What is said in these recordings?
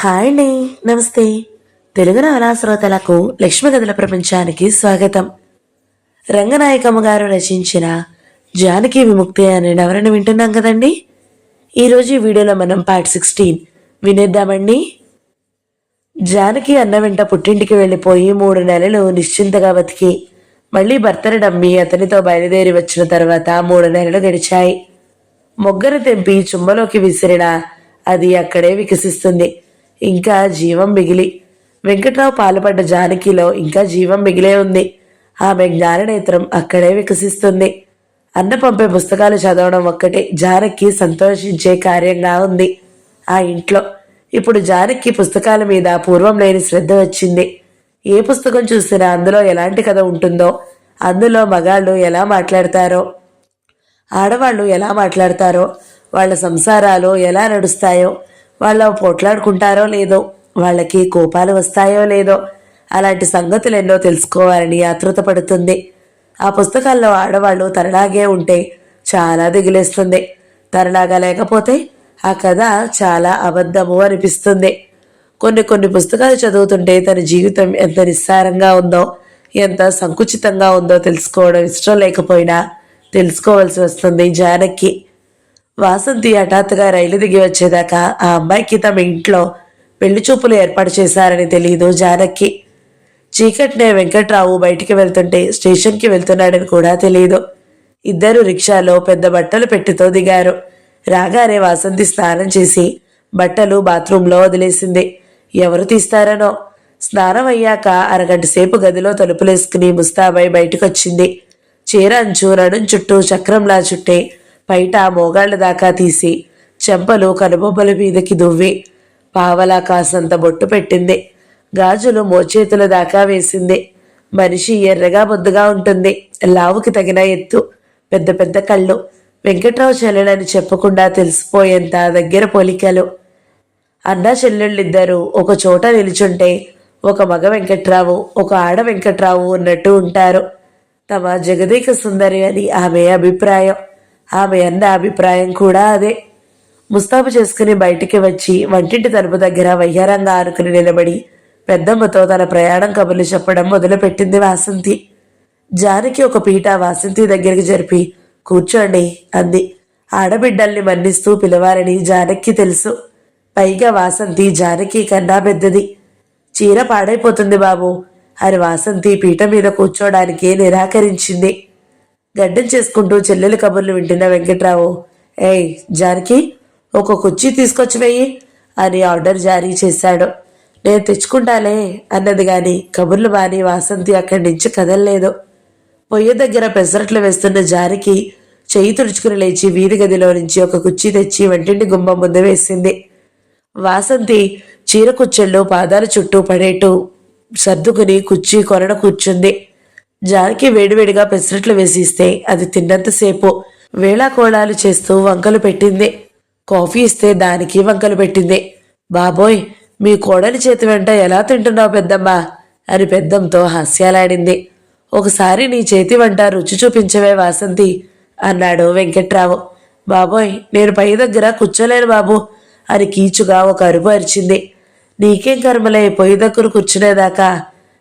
Hi అండి. నమస్తే. తెలుగు నవలా శ్రోతలకు లక్ష్మి కథల ప్రపంచానికి స్వాగతం. రంగనాయకమ్మ గారు రచించిన జానకి విముక్తి అనే నవలను వింటున్నాం కదండి. ఈరోజు ఈ వీడియోలో మనం పార్ట్ 16 వినేద్దామండి. జానకి అన్న వెంట పుట్టింటికి వెళ్ళిపోయి 3 నెలలు నిశ్చింతగా బతికి మళ్ళీ భర్తను నమ్మి అతనితో బయలుదేరి వచ్చిన తర్వాత 3 నెలలు గడిచాయి. మొగ్గను తెంపి చుమ్మలోకి విసిరినా అది అక్కడే వికసిస్తుంది. ఇంకా జీవం మిగిలి వెంకట్రావు పాల్పడ్డ జానకిలో ఇంకా జీవం మిగిలే ఉంది. ఆమె జ్ఞాననేత్రం అక్కడే వికసిస్తుంది. అన్న పంపే పుస్తకాలు చదవడం ఒక్కటే జానకి సంతోషించే కార్యంగా ఉంది. ఆ ఇంట్లో ఇప్పుడు జానకి పుస్తకాల మీద పూర్వం లేని శ్రద్ధ వచ్చింది. ఏ పుస్తకం చూసినా అందులో ఎలాంటి కథ ఉంటుందో, అందులో మగాళ్ళు ఎలా మాట్లాడతారో, ఆడవాళ్ళు ఎలా మాట్లాడతారో, వాళ్ళ సంసారాలు ఎలా నడుస్తాయో, వాళ్ళు పోట్లాడుకుంటారో లేదో, వాళ్ళకి కోపాలు వస్తాయో లేదో, అలాంటి సంగతులు ఎన్నో తెలుసుకోవాలని ఆతృత పడుతుంది. ఆ పుస్తకాల్లో ఆడవాళ్ళు తనలాగే ఉంటే చాలా దిగులేస్తుంది. తనలాగా లేకపోతే ఆ కథ చాలా అబద్ధము అనిపిస్తుంది. కొన్ని పుస్తకాలు చదువుతుంటే తన జీవితం ఎంత నిస్సారంగా ఉందో, ఎంత సంకుచితంగా ఉందో తెలుసుకోవడం ఇష్టం లేకపోయినా తెలుసుకోవాల్సి వస్తుంది జానకి. వాసంతి హఠాత్తుగా రైలు దిగి వచ్చేదాకా ఆ అమ్మాయికి తమ ఇంట్లో పెళ్లి చూపులు ఏర్పాటు చేశారని తెలియదు జానకి. చీకటినే వెంకట్రావు బయటికి వెళ్తుంటే స్టేషన్కి వెళ్తున్నాడని కూడా తెలియదు. ఇద్దరు రిక్షాలో పెద్ద బట్టలు పెట్టితో దిగారు. రాగానే వాసంతి స్నానం చేసి బట్టలు బాత్రూంలో వదిలేసింది. ఎవరు తీస్తారనో. స్నానం అయ్యాక అరగంట సేపు గదిలో తలుపులేసుకుని ముస్తాబై బయటకొచ్చింది. చీర అంచు నడుం చుట్టూ చక్రంలా చుట్టే పైట మోగాళ్ల దాకా తీసి చెంపలు కనుబొమ్మల మీదకి దువ్వి పావలా కాసంత బొట్టు పెట్టింది. గాజులు మోచేతుల దాకా వేసింది. మనిషి ఎర్రగా బొద్దుగా ఉంటుంది. లావుకి తగిన ఎత్తు, పెద్ద పెద్ద కళ్ళు, వెంకట్రావు చెల్లెలని చెప్పకుండా తెలిసిపోయేంత దగ్గర పోలికలు. అన్నా చెల్లెళ్ళిద్దరూ ఒక చోట నిలుచుంటే ఒక మగ వెంకట్రావు, ఒక ఆడ వెంకట్రావు ఉన్నట్టు ఉంటారు. తమ జగదేక సుందరి అని ఆమె అభిప్రాయం. ఆమె అన్న అభిప్రాయం కూడా అదే. ముస్తాబు చేసుకుని బయటికి వచ్చి వంటింటి తలుపు దగ్గర వయ్యారంగా ఆనుకుని నిలబడి పెద్దమ్మతో తన ప్రయాణం కబుర్లు చెప్పడం మొదలుపెట్టింది వాసంతి. జానకి ఒక పీట వాసంతి దగ్గరికి జరిపి కూర్చోండి అంది. ఆడబిడ్డల్ని మన్నిస్తూ పిలవాలని జానకి తెలుసు. పైగా వాసంతి జానకి కన్నా పెద్దది. చీర పాడైపోతుంది బాబు అని వాసంతి పీట మీద కూర్చోడానికి నిరాకరించింది. గడ్డం చేసుకుంటూ చెల్లెలు కబుర్లు వింటున్న వెంకట్రావు, ఏయ్ జానకి, ఒక కుర్చీ తీసుకొచ్చి వెయ్యి అని ఆర్డర్ జారీ చేశాడు. నేను తెచ్చుకుంటాలే అన్నది గాని కబుర్లు మాని వాసంతి అక్కడి నుంచి కదల్లేదు. పొయ్యి దగ్గర పెసరట్లు వేస్తున్న జానకి చెయ్యి తుడుచుకుని లేచి వీధి గదిలో నుంచి ఒక కుర్చీ తెచ్చి వంటింటి గుమ్మం ముందు వేసింది. వాసంతి చీర కుచ్చెళ్ళు పాదాల చుట్టూ పడేట్టు సర్దుకుని కుర్చీ కొరడ కూర్చుంది. జానకి వేడివేడిగా పెసరట్లు వేసిస్తే అది తిన్నంతసేపు వేళాకోళాలు చేస్తూ వంకలు పెట్టింది. కాఫీ ఇస్తే దానికి వంకలు పెట్టింది. బాబోయ్, మీ కోడలి చేతి వెంట ఎలా తింటున్నావు పెద్దమ్మా అని పెద్దంతో హాస్యాలాడింది. ఒకసారి నీ చేతి వంట రుచి చూపించవే వాసంతి అన్నాడు వెంకట్రావు. బాబోయ్, నేను పై దగ్గర కూర్చోలేను బాబు అని కీచుగా ఒక అరుపు అరిచింది. నీకేం కర్మలే, పొయ్యి దగ్గర కూర్చునేదాకా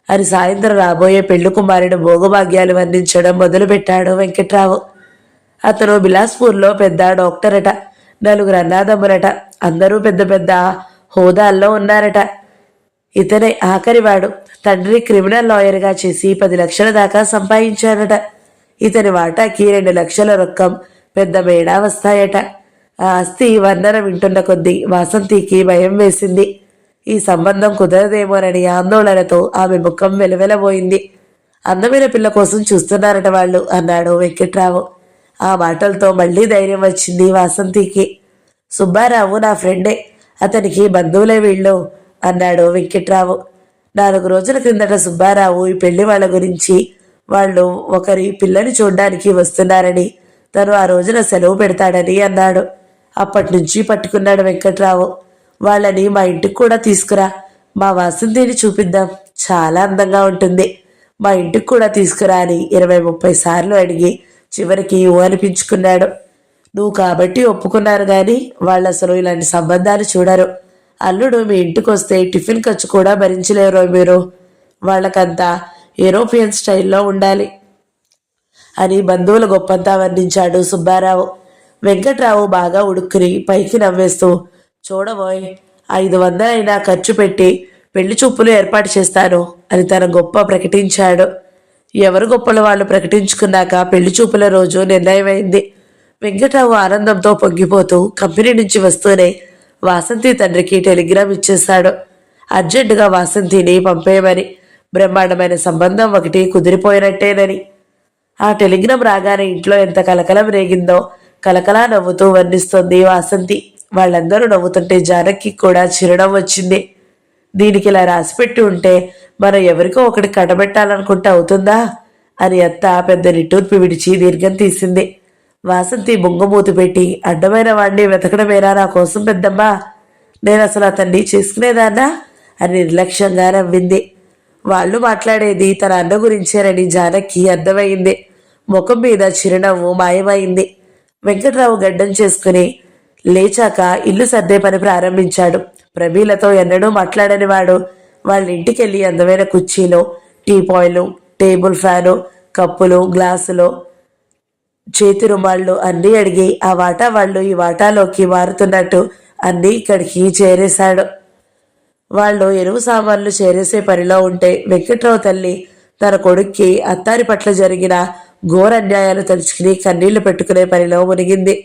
అని సాయంత్రం రాబోయే పెళ్లి కుమారుడు భోగభాగ్యాలు వర్ణించడం మొదలుపెట్టాడు వెంకట్రావు. అతను బిలాస్పూర్లో పెద్ద డాక్టరట. 4 అన్నాదమ్ములట. అందరూ పెద్ద పెద్ద హోదాల్లో ఉన్నారట. ఇతనే ఆఖరివాడు. తండ్రి క్రిమినల్ లాయర్గా చేసి 10 లక్షల దాకా సంపాదించారట. ఇతని వాటాకి 2 లక్షల రొక్కం పెద్ద మేడా వస్తాయట. ఆ ఆస్తి వర్ణన వింటున్న కొద్దీ వాసంతికి భయం వేసింది. ఈ సంబంధం కుదరదేమోనని ఆందోళనతో ఆమె ముఖం వెలవెలబోయింది. అందమైన పిల్ల కోసం చూస్తున్నారట వాళ్ళు అన్నాడు వెంకట్రావు. ఆ మాటలతో మళ్లీ ధైర్యం వచ్చింది వాసంతికి. సుబ్బారావు నా ఫ్రెండే, అతనికి బంధువులే వీళ్ళు అన్నాడు వెంకట్రావు. 4 రోజుల క్రిందట సుబ్బారావు ఈ పెళ్లి వాళ్ళ గురించి వాళ్ళు ఒకరి పిల్లని చూడ్డానికి వస్తున్నారని, తను ఆ రోజున సెలవు పెడతాడని అన్నాడు. అప్పటి నుంచి పట్టుకున్నాడు వెంకట్రావు. వాళ్ళని మా ఇంటికి కూడా తీసుకురా, మా వాసంతిని చూపిద్దాం, చాలా అందంగా ఉంటుంది, మా ఇంటికి కూడా తీసుకురా అని 20-30 సార్లు అడిగి చివరికి అనిపించుకున్నాడు. నువ్వు కాబట్టి ఒప్పుకున్నారు గాని వాళ్ళు అసలు ఇలాంటి సంబంధాలు చూడరు. అల్లుడు మీ ఇంటికి వస్తే టిఫిన్ ఖర్చు కూడా భరించలేరు మీరు. వాళ్ళకంతా యూరోపియన్ స్టైల్లో ఉండాలి అని బంధువుల గొప్పంతా వర్ణించాడు సుబ్బారావు. వెంకట్రావు బాగా ఉడుక్కుని పైకి నవ్వేస్తూ, చూడబోయ్, 500 అయినా ఖర్చు పెట్టి పెళ్లి చూపులు ఏర్పాటు చేస్తాను అని తన గొప్ప ప్రకటించాడు. ఎవరు గొప్పలు వాళ్ళు ప్రకటించుకున్నాక పెళ్లి చూపుల రోజు నిర్ణయమైంది. వెంకట్రావు ఆనందంతో పొంగిపోతూ కంపెనీ నుంచి వస్తూనే వాసంతి తండ్రికి టెలిగ్రామ్ ఇచ్చేశాడు. అర్జెంటుగా వాసంతిని పంపేయమని, బ్రహ్మాండమైన సంబంధం ఒకటి కుదిరిపోయినట్టేనని. ఆ టెలిగ్రామ్ రాగానే ఇంట్లో ఎంత కలకలం రేగిందో కలకలా నవ్వుతూ వర్ణిస్తోంది వాసంతి. వాళ్ళందరూ నవ్వుతుంటే జానకి కూడా చిరునవ్వు వచ్చింది. దీనికి ఇలా రాసిపెట్టి ఉంటే మనం ఎవరికో ఒకటి కట్టబెట్టాలనుకుంటే అవుతుందా అని అత్త పెద్ద నిట్టూర్పు విడిచి దీర్ఘం తీసింది. వాసంతి బొంగమూతి పెట్టి, అడ్డమైన వాడిని వెతకడమేనా నా కోసం పెద్దమ్మా, నేను అసలు అతన్ని చేసుకునేదాన్నా అని నిర్లక్ష్యంగా నవ్వింది. వాళ్ళు మాట్లాడేది తన అన్న గురించేనని జానకి అర్థమైంది. ముఖం మీద చిరునవ్వు మాయమైంది. వెంకట్రావు గడ్డం చేసుకుని లేచాక ఇల్లు సర్దే పని ప్రారంభించాడు. ప్రమీలతో ఎన్నడూ మాట్లాడని వాడు వాళ్ళ ఇంటికెళ్ళి అందమైన కుర్చీలు, టీపాయ్లు, టేబుల్ ఫ్యాను, కప్పులు, గ్లాసులు, చేతి రుమాళ్ళు అన్నీ అడిగి ఆ వాటా వాళ్ళు ఈ వాటాలోకి మారుతున్నట్టు అన్నీ ఇక్కడికి చేరేశాడు. వాళ్ళు ఎరువు సామాన్లు చేరేసే పనిలో ఉంటే వెంకట్రావు తల్లి తన కొడుక్కి అత్తారి పట్ల జరిగిన ఘోర అన్యాయాలు తలుచుకుని కన్నీళ్లు పెట్టుకునే పనిలో మునిగింది.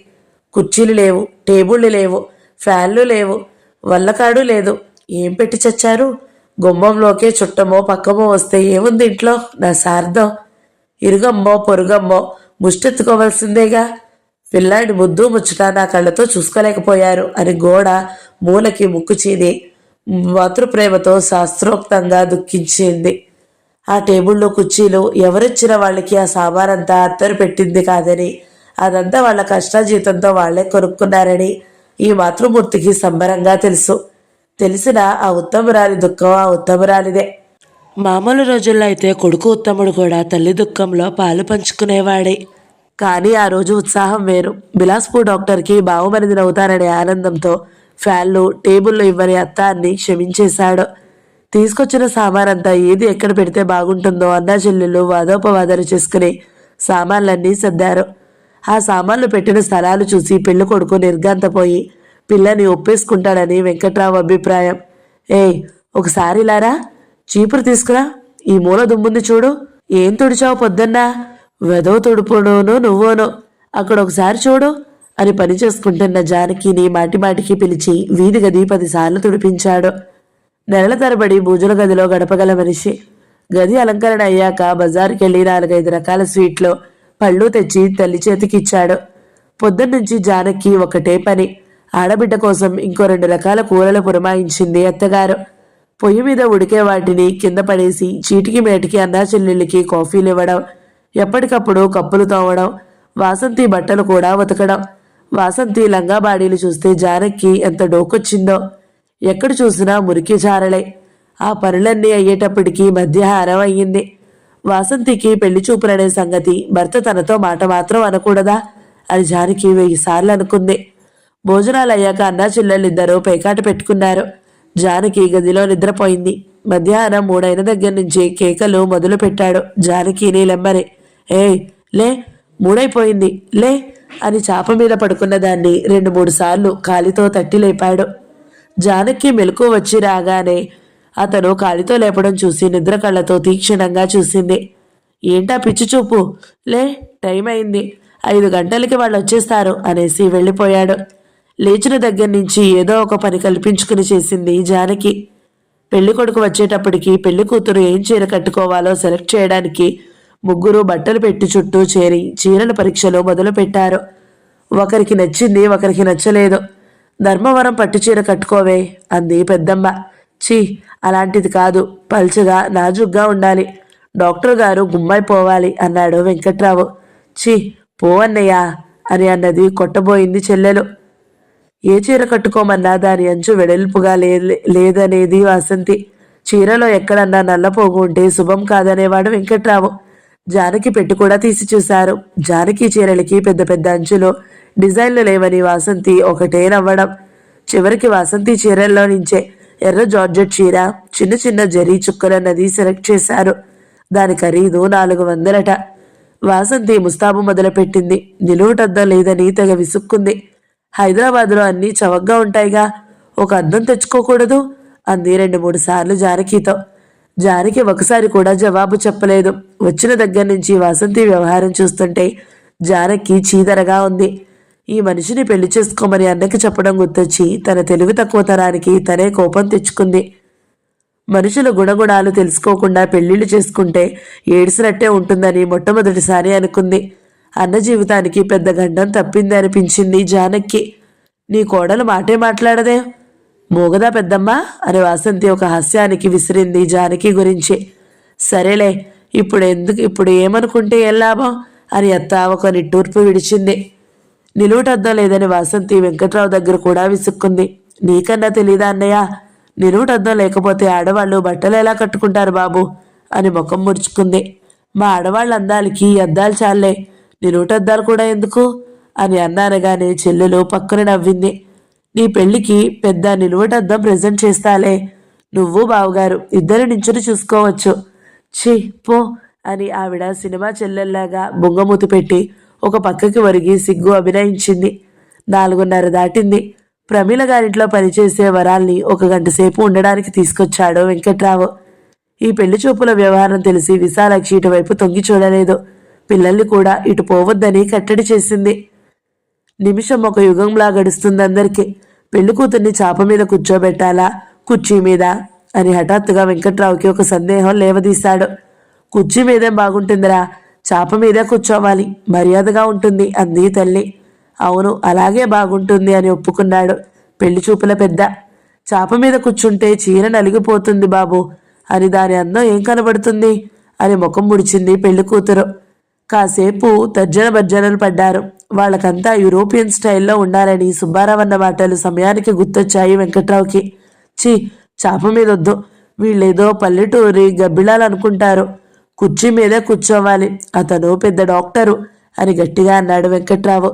కుర్చీలు లేవు, టేబుళ్లు లేవు, ఫ్యాన్లు లేవు, వల్లకాడు లేదు. ఏం పెట్టి చచ్చారు? గుమ్మంలోకే చుట్టమో పక్కమో వస్తే ఏముంది ఇంట్లో? నా శారదం ఇరుగమ్మో పొరుగమ్మో ముష్టెత్తుకోవలసిందేగా. పిల్లాడి ముద్దు ముచ్చట నా కళ్ళతో చూసుకోలేకపోయారు అని గోడ మూలకి ముక్కు చీని మాతృప్రేమతో శాస్త్రోక్తంగా దుఃఖించింది. ఆ టేబుళ్ళు, కుర్చీలు ఎవరిచ్చిన వాళ్ళకి ఆ సామానంతా అత్తరు పెట్టింది కాదని, అదంతా వాళ్ళ కష్టాజీతంతో వాళ్లే కొనుక్కున్నారని ఈ మాతృమూర్తికి సంబరంగా తెలుసు. తెలిసిన ఆ ఉత్తమురాలి దుఃఖం ఆ ఉత్తమురాలిదే. మామూలు రోజుల్లో అయితే కొడుకు ఉత్తముడు కూడా తల్లి దుఃఖంలో పాలు పంచుకునేవాడే. కానీ ఆ రోజు ఉత్సాహం వేరు. బిలాస్పూర్ డాక్టర్కి బావుమరిదినవుతాననే ఆనందంతో ఫ్యాన్లు, టేబుల్లో ఇవ్వని అత్తాన్ని క్షమించేశాడు. తీసుకొచ్చిన సామానంతా ఏది ఎక్కడ పెడితే బాగుంటుందో అన్నా చెల్లెళ్ళు వాదోపవాదాలు చేసుకుని సామాన్లన్నీ సర్దారు. ఆ సామాన్లు పెట్టిన స్థలాలు చూసి పెళ్లి కొడుకు నిర్గాంతపోయి పిల్లని ఒప్పేసుకుంటాడని వెంకట్రావు అభిప్రాయం. ఏయ్, ఒకసారి లారా, చీపురు తీసుకురా, ఈ మూల దుమ్ముంది చూడు, ఏం తుడిచావు పొద్దున్నా? వెదో తుడుపునోను నువ్వోను, అక్కడ ఒకసారి చూడు అని పని చేసుకుంటున్న జానకిని మాటిమాటికి పిలిచి వీధి గది 10 సార్లు తుడిపించాడు. నెలల తరబడి భూజుల గదిలో గడపగల మనిషి. గది అలంకరణ అయ్యాక బజారుకెళ్ళి 4-5 రకాల స్వీట్లు, పళ్ళు తెచ్చి తల్లి చేతికిచ్చాడు. పొద్దున్నుంచి జానకి ఒకటే పని. ఆడబిడ్డ కోసం ఇంకో 2 రకాల కూరలు పురమాయించింది అత్తగారు. పొయ్యి మీద ఉడికే వాటిని కింద పడేసి చీటికి మేటికి అన్నా చెల్లెళ్ళకి కాఫీలు ఇవ్వడం, ఎప్పటికప్పుడు కప్పులు తోమడం, వాసంతి బట్టలు కూడా ఉతకడం. వాసంతి లంగా బాడీలు చూస్తే జానకి ఎంత డోకొచ్చిందో. ఎక్కడ చూసినా మురికి జారలే. ఆ పనులన్నీ అయ్యేటప్పటికీ మధ్యాహ్నం అయ్యింది. వాసంతికి పెళ్లి చూపులనే సంగతి భర్త తనతో మాట మాత్రం అనకూడదా అని జానకి 1000 సార్లు అనుకుంది. భోజనాలు అయ్యాక అన్నా చెల్లెళ్ళిద్దరూ పేకాట పెట్టుకున్నారు. జానకి గదిలో నిద్రపోయింది. మధ్యాహ్నం 3 అయిన దగ్గర నుంచి కేకలు మొదలు పెట్టాడు. జానకి నీలెమ్మని, ఏయ్ లే, 3 అయిపోయింది లే అని చాప మీద పడుకున్న దాన్ని 2-3 సార్లు కాలితో తట్టి లేపాడు. జానకి మెలకు వచ్చి రాగానే అతను కాలితో లేపడం చూసి నిద్ర కళ్ళతో తీక్షణంగా చూసింది. ఏంటా పిచ్చి చూపు, లే, టైం అయింది, 5 గంటలకి వాళ్ళు వచ్చేస్తారు అనేసి వెళ్ళిపోయాడు. లేచిన దగ్గర నుంచి ఏదో ఒక పని కల్పించుకుని చేసింది జానకి. పెళ్లి కొడుకు వచ్చేటప్పటికి పెళ్లి కూతురు ఏం చీర కట్టుకోవాలో సెలెక్ట్ చేయడానికి 3 బట్టలు పెట్టి చుట్టూ చేరి చీరల పరీక్షలు మొదలు పెట్టారు. ఒకరికి నచ్చింది, ఒకరికి నచ్చలేదు. ధర్మవరం పట్టుచీర కట్టుకోవే అంది పెద్దమ్మ. ఛీ, అలాంటిది కాదు, పల్చగా నాజుగ్గా ఉండాలి, డాక్టర్ గారు గుమ్మైపోవాలి అన్నాడు వెంకట్రావు. ఛీ, పోవన్నయ్యా అని అన్నది కొట్టబోయింది చెల్లెలు. ఏ చీర కట్టుకోమన్నా దాని అంచు వెడల్పుగా లేదనేది వాసంతి. చీరలో ఎక్కడన్నా నల్లపోగు ఉంటే శుభం కాదనేవాడు వెంకట్రావు. జానకి పెట్టి కూడా తీసి చూశారు. జానకి చీరలకి పెద్ద పెద్ద అంచులు, డిజైన్లు లేవని వాసంతి ఒకటే నవ్వడం. చివరికి వాసంతి చీరల్లో నుంచే ఎర్ర జార్జెట్ చీర, చిన్న చిన్న జరీ చుక్కలన్నది సెలెక్ట్ చేశారు. దాని ఖరీదు 400. వాసంతి ముస్తాబు మొదలుపెట్టింది. నిలువుటద్దం లేదని తెగ విసుక్కుంది. హైదరాబాద్లో అన్నీ చవకగా ఉంటాయిగా, ఒక అద్దం తెచ్చుకోకూడదు అంది 2-3 సార్లు జానకితో. జానకి ఒకసారి కూడా జవాబు చెప్పలేదు. వచ్చిన దగ్గర నుంచి వాసంతి వ్యవహారం చూస్తుంటే జానకి చీదరగా ఉంది. ఈ మనిషిని పెళ్లి చేసుకోమని అన్నకి చెప్పడం గుర్తొచ్చి తన తెలివి తక్కువతనానికి తనే కోపం తెచ్చుకుంది. మనుషుల గుణగుణాలు తెలుసుకోకుండా పెళ్లిళ్ళు చేసుకుంటే ఏడ్చినట్టే ఉంటుందని మొట్టమొదటిసారి అనుకుంది. అన్న జీవితానికి పెద్ద గండం తప్పింది అనిపించింది జానకి. నీ కోడలు మాటే మాట్లాడదే, మోగదా పెద్దమ్మా అని వాసంతి ఒక హాస్యానికి విసిరింది జానకి గురించి. సరేలే, ఇప్పుడు ఏమనుకుంటే ఏం లాభం అని అత్త ఒక నిట్టూర్పు విడిచింది. నిలువుటద్దం లేదని వాసంతి వెంకట్రావు దగ్గర కూడా విసుక్కుంది. నీకన్నా తెలీదా అన్నయ్య, నిలువుటద్దం లేకపోతే ఆడవాళ్ళు బట్టలు ఎలా కట్టుకుంటారు బాబు అని ముఖం ముడుచుకుంది. మా ఆడవాళ్ళ అందాలకి అద్దాలు చాలే, నిలువుటద్దాలు కూడా ఎందుకు అని అన్నానగానే చెల్లెలు పక్కన నవ్వింది. నీ పెళ్లికి పెద్ద నిలువుటద్దం ప్రెజెంట్ చేస్తాలే, నువ్వు బావగారు ఇద్దరు నించుని చూసుకోవచ్చు. ఛీ పో అని ఆవిడ సినిమా చెల్లెల్లాగా బొంగమూతి పెట్టి ఒక పక్కకి ఒరిగి సిగ్గు అభినయించింది. 4:30 దాటింది. ప్రమీల గారింట్లో పనిచేసే వరాల్ని 1 గంట సేపు ఉండడానికి తీసుకొచ్చాడు వెంకట్రావు. ఈ పెళ్లి చూపుల వ్యవహారం తెలిసి విశాలాక్షి ఇటువైపు తొంగి చూడలేదు. పిల్లల్ని కూడా ఇటు పోవద్దని కట్టడి చేసింది. నిమిషం ఒక యుగంలా గడుస్తుంది అందరికీ. పెళ్లి కూతుర్ని చాప మీద కూర్చోబెట్టాలా, కుర్చీ మీద అని హఠాత్తుగా వెంకట్రావుకి ఒక సందేహం లేవదీశాడు. కుర్చీ మీదేం బాగుంటుందిరా, చాప మీదే కూర్చోవాలి, మర్యాదగా ఉంటుంది అంది తల్లి. అవును, అలాగే బాగుంటుంది అని ఒప్పుకున్నాడు పెళ్లి చూపుల పెద్ద. చాప మీద కూర్చుంటే చీర నలిగిపోతుంది బాబు అని దాని అందం ఏం కనబడుతుంది అని ముఖం ముడిచింది పెళ్లి కూతురు. కాసేపు తర్జన భర్జనలు పడ్డారు. వాళ్ళకంతా యూరోపియన్ స్టైల్లో ఉండాలని సుబ్బారావు అన్న మాటలు సమయానికి గుర్తొచ్చాయి వెంకట్రావుకి. ఛీ, చాప మీద వద్దు, వీళ్ళేదో పల్లెటూరి గబ్బిళాలు అనుకుంటారు, కుర్చీ మీదే కూర్చోవాలి, అతను పెద్ద డాక్టరు అని గట్టిగా అన్నాడు వెంకట్రావు.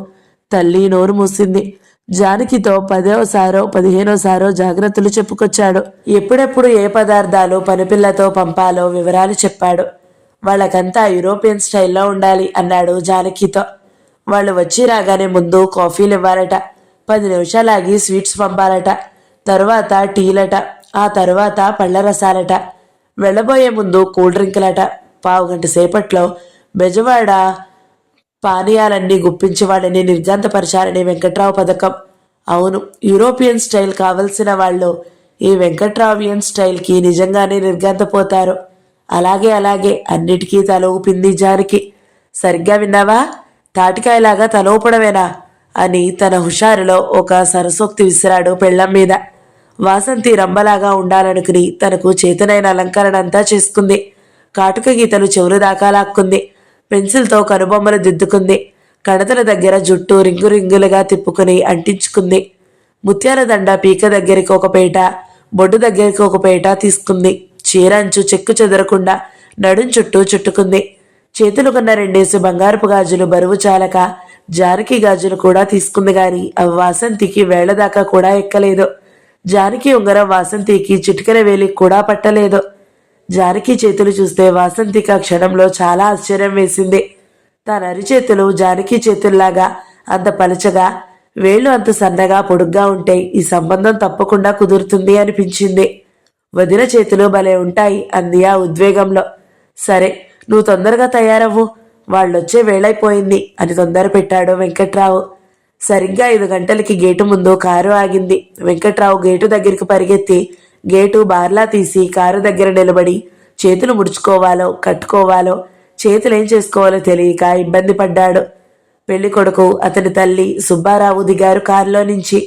తల్లి నోరు మూసింది. జానకితో 10వ సారో 15వ సారో జాగ్రత్తలు చెప్పుకొచ్చాడు. ఎప్పుడెప్పుడు ఏ పదార్థాలు పనిపిల్లతో పంపాలో వివరాలు చెప్పాడు. వాళ్ళకంతా యూరోపియన్ స్టైల్లో ఉండాలి అన్నాడు జానకితో. వాళ్ళు వచ్చి రాగానే ముందు కాఫీలు ఇవ్వాలట, 10 నిమిషాలాగి స్వీట్స్ పంపాలట, తరువాత టీలట, ఆ తరువాత పళ్ళ రసాలట, వెళ్ళబోయే ముందు కూల్ డ్రింకులట, 15 గంట సేపట్లో బెజవాడ పానీయాలన్నీ గుప్పించి వాళ్ళని నిర్గంతపరచాలని వెంకట్రావు పథకం. అవును, యూరోపియన్ స్టైల్ కావలసిన వాళ్ళు ఈ వెంకట్రావియన్ స్టైల్కి నిజంగానే నిర్గంతపోతారు. అలాగే అలాగే అన్నిటికీ తల ఊపింది జానకి. సరిగ్గా విన్నావా, తాటికాయలాగా తల ఊపడమేనా అని తన హుషారులో ఒక సరసోక్తి విసిరాడు పెళ్ళం మీద. వాసంతి రంబలాగా ఉండాలనుకుని తనకు చేతనైన అలంకరణ అంతా చేసుకుంది. కాటుక గీతలు చెవులు దాకా లాక్కుంది. పెన్సిల్తో కనుబొమ్మలు దిద్దుకుంది. కణతల దగ్గర జుట్టు రింగు రింగులుగా తిప్పుకుని అంటించుకుంది. ముత్యాల దండ పీక దగ్గరికి ఒక పేట, బొడ్డు దగ్గరికి ఒక పేట తీసుకుంది. చీరంచు చెక్కు చెదరకుండా నడుం చుట్టూ చుట్టుకుంది. చేతులు కొన్న 2 బంగారపు గాజులు బరువు చాలక జానకి గాజులు కూడా తీసుకుంది గాని అవి వాసంతికి వేళదాకా కూడా ఎక్కలేదు. జానకి ఉంగరం వాసంతికి చిటికెన వేలికి కూడా పట్టలేదు. జానకి చేతులు చూస్తే వాసంతికి ఆ క్షణంలో చాలా ఆశ్చర్యం వేసింది. తన అరిచేతులు జానకి చేతుల్లాగా అంత పలచగా, వేళ్లు అంత సన్నగా పొడుగ్గా ఉంటే ఈ సంబంధం తప్పకుండా కుదురుతుంది అనిపించింది. వదిన చేతులు భలే ఉంటాయి అంది ఆ ఉద్వేగంలో. సరే, నువ్వు తొందరగా తయారవ్వు, వాళ్ళొచ్చే వేళైపోయింది అని తొందర పెట్టాడు వెంకట్రావు. సరిగ్గా 5 గంటలకి గేటు ముందు కారు ఆగింది. వెంకట్రావు గేటు దగ్గరికి పరిగెత్తి గేటు బార్లా తీసి కారు దగ్గర నిలబడి చేతులు ముడుచుకోవాలో కట్టుకోవాలో, చేతులేం చేసుకోవాలో తెలియక ఇబ్బంది పడ్డాడు. పెళ్లి కొడుకు, అతని తల్లి సుబ్బారావు దిగారు కారులో నుంచి.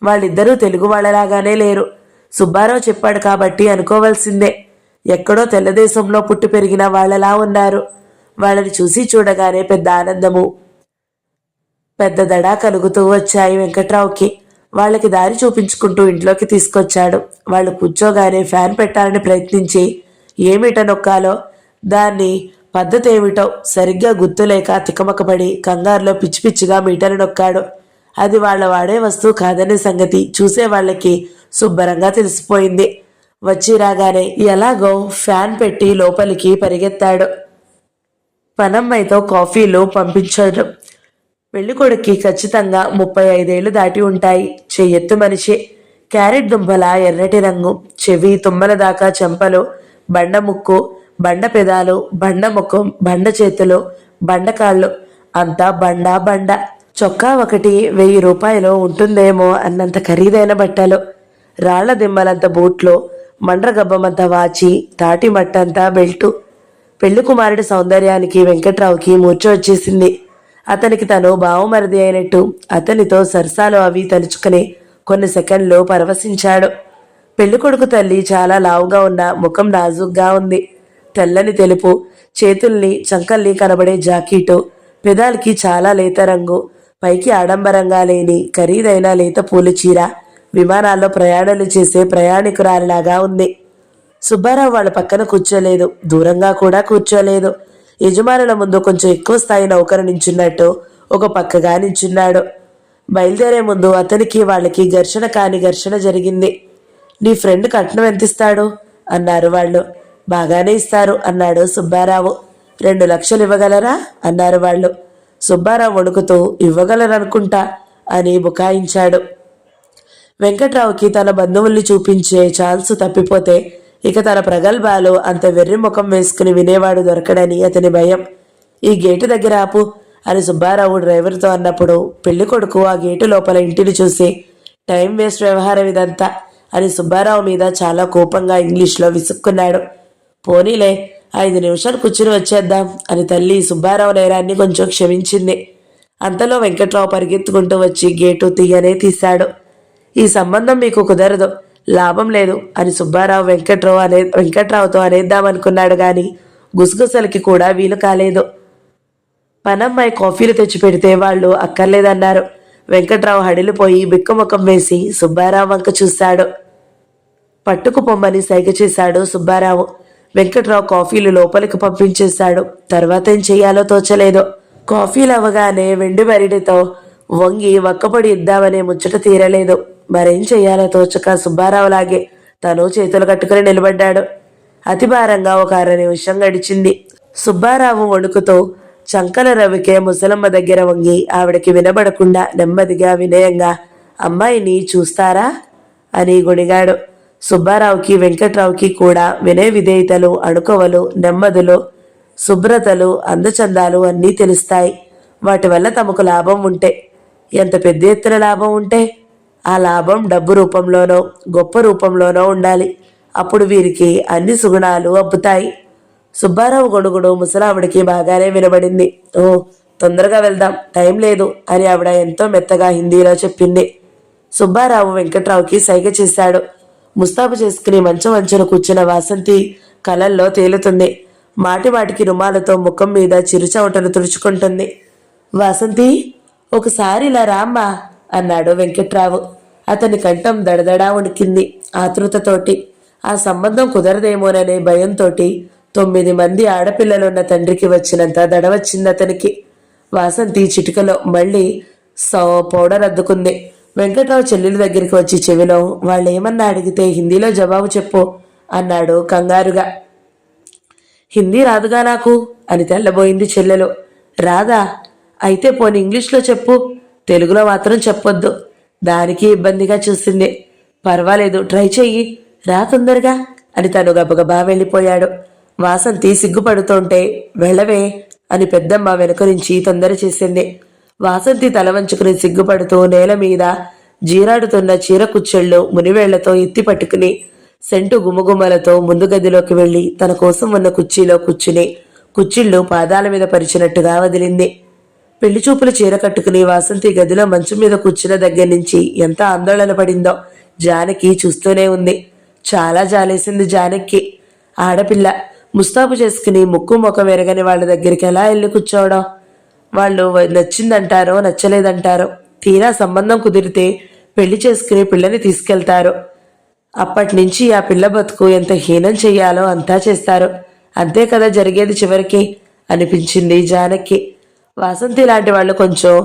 వాళ్ళిద్దరూ తెలుగు వాళ్ళలాగానే లేరు. సుబ్బారావు చెప్పాడు కాబట్టి అనుకోవాల్సిందే. ఎక్కడో తెల్లదేశంలో పుట్టి పెరిగిన వాళ్ళలా ఉన్నారు. వాళ్ళని చూసి చూడగానే పెద్ద ఆనందము, పెద్ద దడా కలుగుతూ వచ్చాయి వెంకట్రావుకి. వాళ్ళకి దారి చూపించుకుంటూ ఇంట్లోకి తీసుకొచ్చాడు. వాళ్ళు కూర్చోగానే ఫ్యాన్ పెట్టాలని ప్రయత్నించి ఏమిట నొక్కాలో, దాన్ని పద్ధతి ఏమిటో సరిగ్గా గుర్తులేక తికమకపడి కంగారులో పిచ్చి పిచ్చిగా మీటలు నొక్కాడు. అది వాళ్ళ వాడే వస్తువు కాదనే సంగతి చూసే వాళ్ళకి శుభ్రంగా తెలిసిపోయింది. వచ్చి రాగానే ఎలాగో ఫ్యాన్ పెట్టి లోపలికి పరిగెత్తాడు. పనమ్మాయితో కాఫీలు పంపించాడు. పెళ్ళికొడుక్కి ఖచ్చితంగా 35 దాటి ఉంటాయి. చెయ్యెత్తు మనిషి, క్యారెట్ దుంపల ఎర్రటి రంగు, చెవి తుమ్మల దాకా చెంపలు, బండ ముక్కు, బండ పెదాలు, బండ ముఖం, బండ చేతులు, బండకాళ్ళు, అంతా బండ బండ. చొక్కా ఒకటి 1000 రూపాయలు ఉంటుందేమో అన్నంత ఖరీదైన బట్టలు, రాళ్ల దిమ్మలంత బూట్లు, మండ్రగబ్బమంత వాచి, తాటి మట్టంతా బెల్టు. పెళ్లి కుమారుడి సౌందర్యానికి వెంకట్రావుకి మూర్ఛ వచ్చేసింది. అతనికి తను బావమరిది అయినట్టు అతనితో సరసాలు అవి తలుచుకుని కొన్ని సెకండ్లు పరవశించాడు. పెళ్ళికొడుకు తల్లి చాలా లావుగా ఉన్న ముఖం నాజుగ్గా ఉంది. తెల్లని తెలుపు, చేతుల్ని చంకల్ని కనబడే జాకీటు, పెదాలకి చాలా లేత రంగు, పైకి ఆడంబరంగా లేని ఖరీదైన లేత పూల చీర, విమానాల్లో ప్రయాణాలు చేసే ప్రయాణికురాలిలాగా ఉంది. సుబ్బారావు వాళ్ళ పక్కన కూర్చోలేదు, దూరంగా కూడా కూర్చోలేదు. యజమానుల ముందు కొంచెం ఎక్కువ స్థాయి నౌకరు నించున్నట్టు ఒక పక్కగా నించున్నాడు. బయలుదేరే ముందు అతనికి వాళ్ళకి ఘర్షణ కాని ఘర్షణ జరిగింది. నీ ఫ్రెండ్ కట్నం ఎంత ఇస్తాడు అన్నారు వాళ్ళు. బాగానే ఇస్తారు అన్నాడు సుబ్బారావు. 2 లక్షలు ఇవ్వగలరా అన్నారు వాళ్ళు. సుబ్బారావు వణుకుతూ ఇవ్వగలరనుకుంటా అని బుకాయించాడు. వెంకట్రావుకి తన బంధువుల్ని చూపించే ఛాన్సు తప్పిపోతే ఇక తన ప్రగల్భాలు అంత వెర్రి ముఖం వేసుకుని వినేవాడు దొరకడని అతని భయం. ఈ గేటు దగ్గర ఆపు అని సుబ్బారావు డ్రైవర్తో అన్నప్పుడు పెళ్లి కొడుకు ఆ గేటు లోపల ఇంటిని చూసి టైం వేస్ట్ వ్యవహారం ఇదంతా అని సుబ్బారావు మీద చాలా కోపంగా ఇంగ్లీష్లో విసుక్కున్నాడు. పోనీలే 5 నిమిషాలు కూర్చుని వచ్చేద్దాం అని తల్లి సుబ్బారావు నేరాన్ని కొంచెం క్షమించింది. అంతలో వెంకట్రావు పరిగెత్తుకుంటూ వచ్చి గేటు తీయనే తీశాడు. ఈ సంబంధం మీకు కుదరదు, లాభం లేదు అని సుబ్బారావు వెంకట్రావుతో అనేద్దామనుకున్నాడు గాని గుసగుసలకి కూడా వీలు కాలేదు. పనమ్మాయి కాఫీలు తెచ్చిపెడితే వాళ్ళు అక్కర్లేదన్నారు. వెంకట్రావు హడిలిపోయి బిక్కముఖం వేసి సుబ్బారావు వంక చూశాడు. పట్టుకు పొమ్మని సైగ చేశాడు సుబ్బారావు. వెంకట్రావు కాఫీలు లోపలికి పంపించేశాడు. తర్వాత ఏం చెయ్యాలో తోచలేదు. కాఫీలు అవ్వగానే వెండి బరిడితో వంగి వక్కపొడి ఇద్దామనే ముచ్చట తీరలేదు. మరేం చెయ్యాలో తోచక సుబ్బారావులాగే తను చేతులు కట్టుకుని నిలబడ్డాడు. అతి భారంగా ఒక 1/2 నిమిషం గడిచింది. సుబ్బారావు వణుకుతో చంకల రవికే ముసలమ్మ దగ్గర వంగి ఆవిడకి వినబడకుండా నెమ్మదిగా వినయంగా అమ్మాయిని చూస్తారా అని గొణిగాడు. సుబ్బారావుకి వెంకట్రావుకి కూడా వినయ విధేయతలు, అణుకొవలు, నెమ్మదులు, శుభ్రతలు, అందచందాలు అన్నీ తెలుస్తాయి. వాటి వల్ల తమకు లాభం ఉంటే, ఎంత పెద్ద ఎత్తున లాభం ఉంటే ఆ లాభం డబ్బు రూపంలోనో గొప్ప రూపంలోనో ఉండాలి. అప్పుడు వీరికి అన్ని సుగుణాలు అబ్బుతాయి. సుబ్బారావు గొడుగుడు ముసలావిడికి బాగానే వినబడింది. ఓ తొందరగా వెళ్దాం, టైం లేదు అని ఆవిడ ఎంతో మెత్తగా హిందీలో చెప్పింది. సుబ్బారావు వెంకట్రావుకి సైగ చేశాడు. ముస్తాబు చేసుకుని మంచం వంచున కూర్చున్న వాసంతి కలల్లో తేలుతుంది. మాటి మాటికి రుమాలతో ముఖం మీద చిరుచవటలు తుడుచుకుంటుంది. వాసంతి ఒకసారి ఇలా రామ్మా అన్నాడు వెంకట్రావు. అతని కంఠం దడదడా వణికింది ఆతృతతోటి. ఆ సంబంధం కుదరదేమోననే భయంతో 9 మంది ఆడపిల్లలున్న తండ్రికి వచ్చినంత దడ వచ్చింది అతనికి. వాసంతి చిటికలో మళ్ళీ పౌడర్ అద్దుకుంది. వెంకట్రావు చెల్లెల దగ్గరికి వచ్చి చెవిలో వాళ్ళేమన్నా అడిగితే హిందీలో జవాబు చెప్పు అన్నాడు కంగారుగా. హిందీ రాదుగా నాకు అని తెల్లబోయింది చెల్లెలు. రాదా? అయితే పోనీ ఇంగ్లీష్లో చెప్పు, తెలుగులో మాత్రం చెప్పొద్దు. దానికి ఇబ్బందిగా చూసింది. పర్వాలేదు, ట్రై చెయ్యి, రా తొందరగా అని తను గబగబా వెళ్ళిపోయాడు. వాసంతి సిగ్గుపడుతుంటే వెళ్ళవే అని పెద్దమ్మ వెనుక నుంచి తొందర చేసింది. వాసంతి తల వంచుకుని సిగ్గుపడుతూ నేల మీద జీరాడుతున్న చీర కుచ్చెళ్ళు మునివేళ్లతో ఎత్తి పట్టుకుని సెంటు గుమగుమలతో ముందు గదిలోకి వెళ్లి తన కోసం ఉన్న కుర్చీలో కూర్చుని కుచ్చిళ్ళు పాదాల మీద పరిచినట్టుగా వదిలింది. పెళ్లి చూపులు చీర కట్టుకుని వాసంతి గదిలో మంచం మీద కూర్చున్న దగ్గర నుంచి ఎంత ఆందోళన పడిందో జానకి చూస్తూనే ఉంది. చాలా జాలేసింది జానకి. ఆడపిల్ల ముస్తాబు చేసుకుని ముక్కు ముఖం ఎరగని వాళ్ళ దగ్గరికి ఎలా వెళ్ళి కూర్చోవడం? వాళ్ళు నచ్చిందంటారో నచ్చలేదంటారో, తీరా సంబంధం కుదిరితే పెళ్లి చేసుకుని పిల్లని తీసుకెళ్తారు. అప్పటి నుంచి ఆ పిల్ల బతుకు ఎంత హీనం చెయ్యాలో అంతా చేస్తారు. అంతే కదా జరిగేది చివరికి అనిపించింది జానకి. వాసంతి లాంటి వాళ్ళు కొంచెం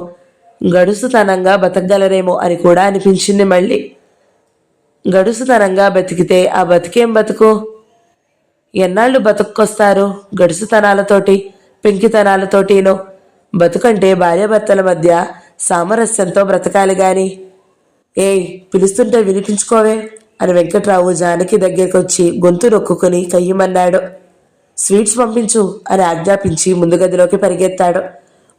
గడుసుతనంగా బతకగలరేమో అని కూడా అనిపించింది మళ్ళీ. గడుసుతనంగా బతికితే ఆ బతికేం బతుకు? ఎన్నాళ్ళు బతుక్కొస్తారు గడుసుతనాలతోటి, పెంకితనాలతోటినో? బతుకంటే భార్యాభర్తల మధ్య సామరస్యంతో బ్రతకాలి గాని. ఏయ్, పిలుస్తుంటే వినిపించుకోవే అని వెంకట్రావు జానకి దగ్గరకొచ్చి గొంతు నొక్కుని కయ్యమన్నాడు. స్వీట్స్ పంపించు అని ఆజ్ఞాపించి ముందు గదిలోకి పరిగెత్తాడు.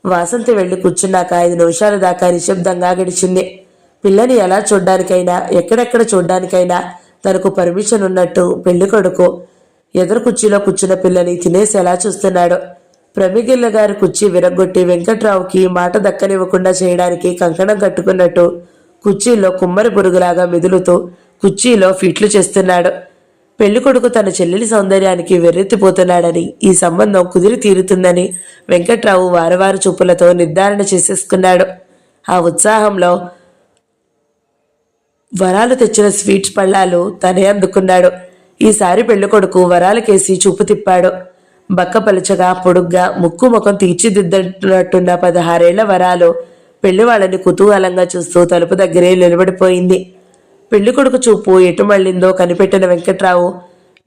వాసంతి వెళ్లి కూర్చున్నాక 5 నిమిషాల దాకా నిశ్శబ్దంగా గడిచింది. పిల్లని ఎలా చూడ్డానికైనా, ఎక్కడెక్కడ చూడ్డానికైనా తనకు పర్మిషన్ ఉన్నట్టు పెళ్లి కొడుకు ఎదురు కుర్చీలో కూర్చున్న పిల్లని తినేసేలా చూస్తున్నాడు. ప్రమిగిల్ల గారి కుర్చీ విరగ్గొట్టి వెంకట్రావుకి మాట దక్కనివ్వకుండా చేయడానికి కంకణం కట్టుకున్నట్టు కుర్చీలో కుమ్మరి పురుగులాగా మెదులుతూ కుర్చీలో ఫిట్లు చేస్తున్నాడు. పెళ్లికొడుకు తన చెల్లెలి సౌందర్యానికి వెర్రెత్తిపోతున్నాడని, ఈ సంబంధం కుదిరి తీరుతుందని వెంకట్రావు వారవారు చూపులతో నిర్ధారణ చేసేసుకున్నాడు. ఆ ఉత్సాహంలో వరాలు తెచ్చిన స్వీట్స్ పళ్ళాలు తనే అందుకున్నాడు. ఈసారి పెళ్లికొడుకు వరాలకేసి చూపు తిప్పాడు. బక్కపలుచగా పొడుగ్గా ముక్కు ముఖం తీర్చిదిద్దుతున్నట్టున్న 16 ఏళ్ల వరాలు పెళ్లి వాళ్ళని కుతూహలంగా చూస్తూ తలుపు దగ్గరే నిలబడిపోయింది. పెళ్లికొడుకు చూపు ఎటు మళ్ళిందో కనిపెట్టిన వెంకట్రావు